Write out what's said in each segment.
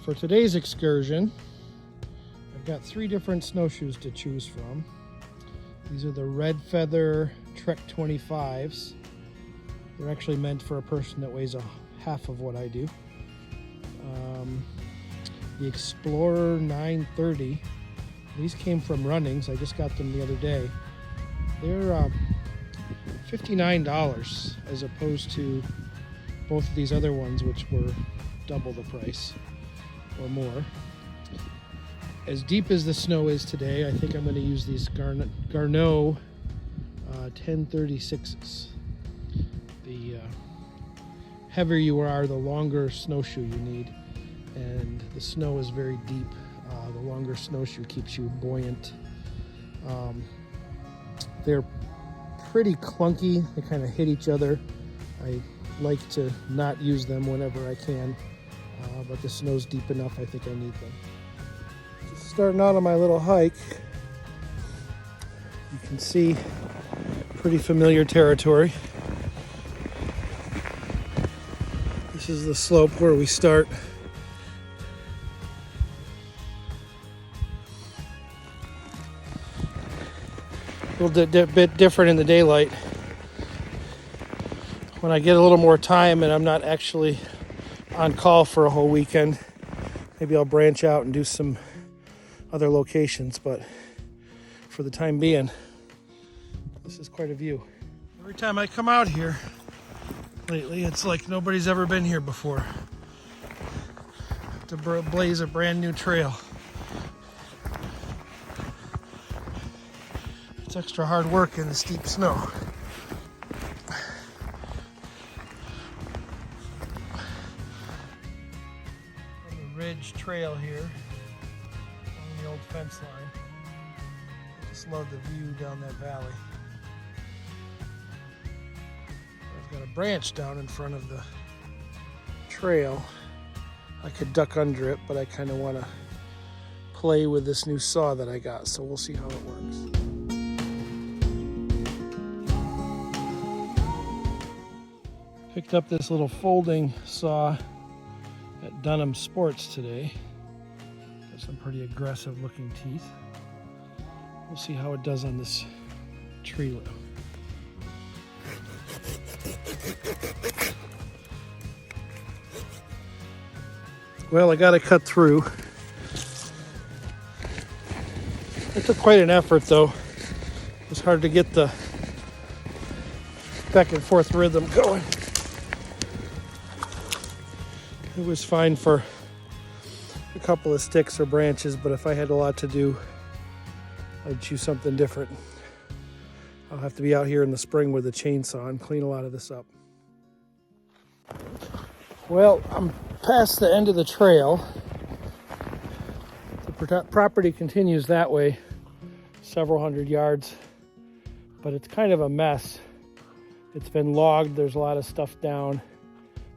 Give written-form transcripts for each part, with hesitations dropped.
For today's excursion, I've got 3 different snowshoes to choose from. These are the Red Feather Trek 25s. They're actually meant for a person that weighs half of what I do. The Explorer 930. These came from Runnings. I just got them the other day. They're $59 as opposed to both of these other ones, which were double the price or more. As deep as the snow is today, I think I'm going to use these Garneau 1036s. The heavier you are, the longer snowshoe you need, and the snow is very deep. The longer snowshoe keeps you buoyant. They're pretty clunky. They kind of hit each other. I like to not use them whenever I can, but the snow's deep enough, I think I need them. Just starting out on my little hike, you can see pretty familiar territory. This is the slope where we start. A little bit different in the daylight. When I get a little more time and I'm not actually on call for a whole weekend, maybe I'll branch out and do some other locations, but for the time being, this is quite a view. Every time I come out here lately, it's like nobody's ever been here before. To blaze a brand new trail. It's extra hard work in the steep snow. On the ridge trail here, on the old fence line. I just love the view down that valley. I've got a branch down in front of the trail. I could duck under it, but I kind of want to play with this new saw that I got, so we'll see how it works. Picked up this little folding saw at Dunham Sports today. Got some pretty aggressive looking teeth. We'll see how it does on this tree limb. Well, I got to cut through. It took quite an effort though. It was hard to get the back and forth rhythm going. It was fine for a couple of sticks or branches, but if I had a lot to do, I'd choose something different. I'll have to be out here in the spring with a chainsaw and clean a lot of this up. Well, I'm past the end of the trail. The property continues that way, several hundred yards, but it's kind of a mess. It's been logged, there's a lot of stuff down.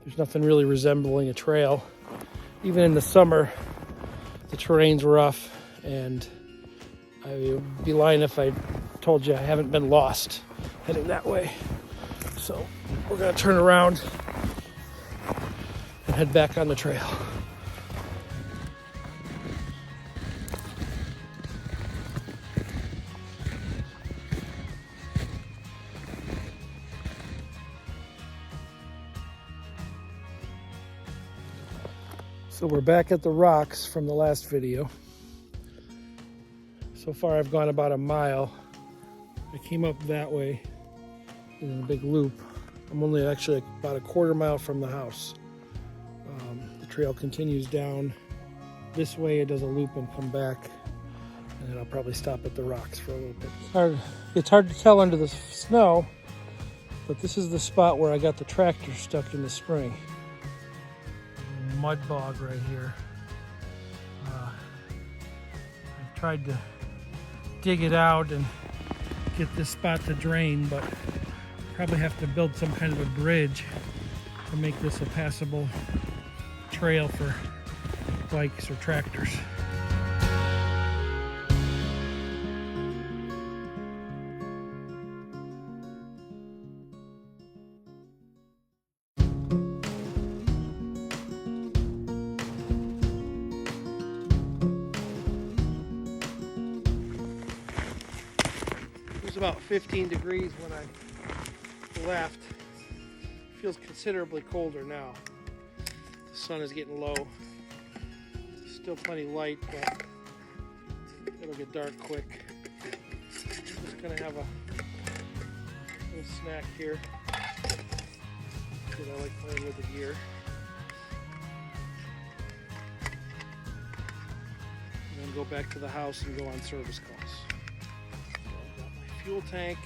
There's nothing really resembling a trail. Even in the summer, the terrain's rough, and I would be lying if I told you I haven't been lost heading that way. So we're gonna turn around and head back on the trail. So we're back at the rocks from the last video. So far I've gone about a mile. I came up that way in a big loop. I'm only actually about a quarter mile from the house. The trail continues down this way. It does a loop and come back, and then I'll probably stop at the rocks for a little bit. It's hard to tell under the snow, but this is the spot where I got the tractor stuck in the spring. Mud bog right here. I've tried to dig it out and get this spot to drain, but probably have to build some kind of a bridge to make this a passable trail for bikes or tractors. was about 15 degrees when I left. Feels considerably colder now. The sun is getting low. Still plenty light, but it'll get dark quick. Just gonna have a little snack here. I like playing with it here. And then go back to the house and go on service calls. So I've got my fuel tank,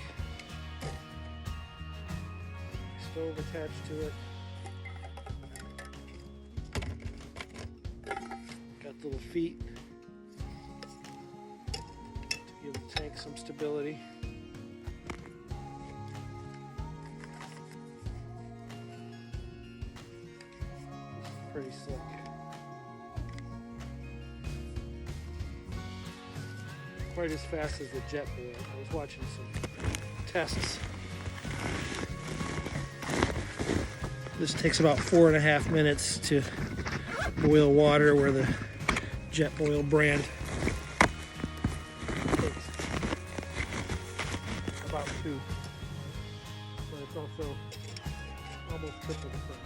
stove attached to it. Got the little feet to give the tank some stability. Pretty slick. Quite as fast as the jet boil. I was watching some tests. This takes about 4.5 minutes to boil water, where the jet boil brand takes about 2. But it's also almost triple the price.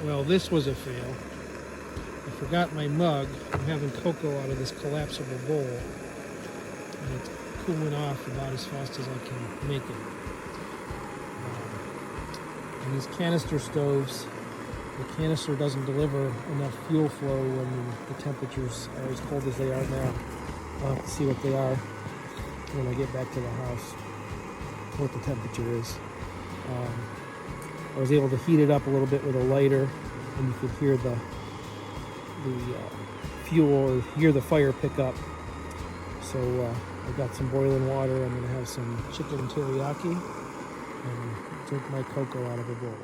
Well, this was a fail. I forgot my mug. I'm having cocoa out of this collapsible bowl, and it's cooling off about as fast as I can make it. And these canister stoves, the canister doesn't deliver enough fuel flow when the temperatures are as cold as they are now. I'll have to see what they are when I get back to the house, what the temperature is. I was able to heat it up a little bit with a lighter, and you could hear the fuel, or hear the fire pick up. So I got some boiling water. I'm going to have some chicken teriyaki and drink my cocoa out of a bowl.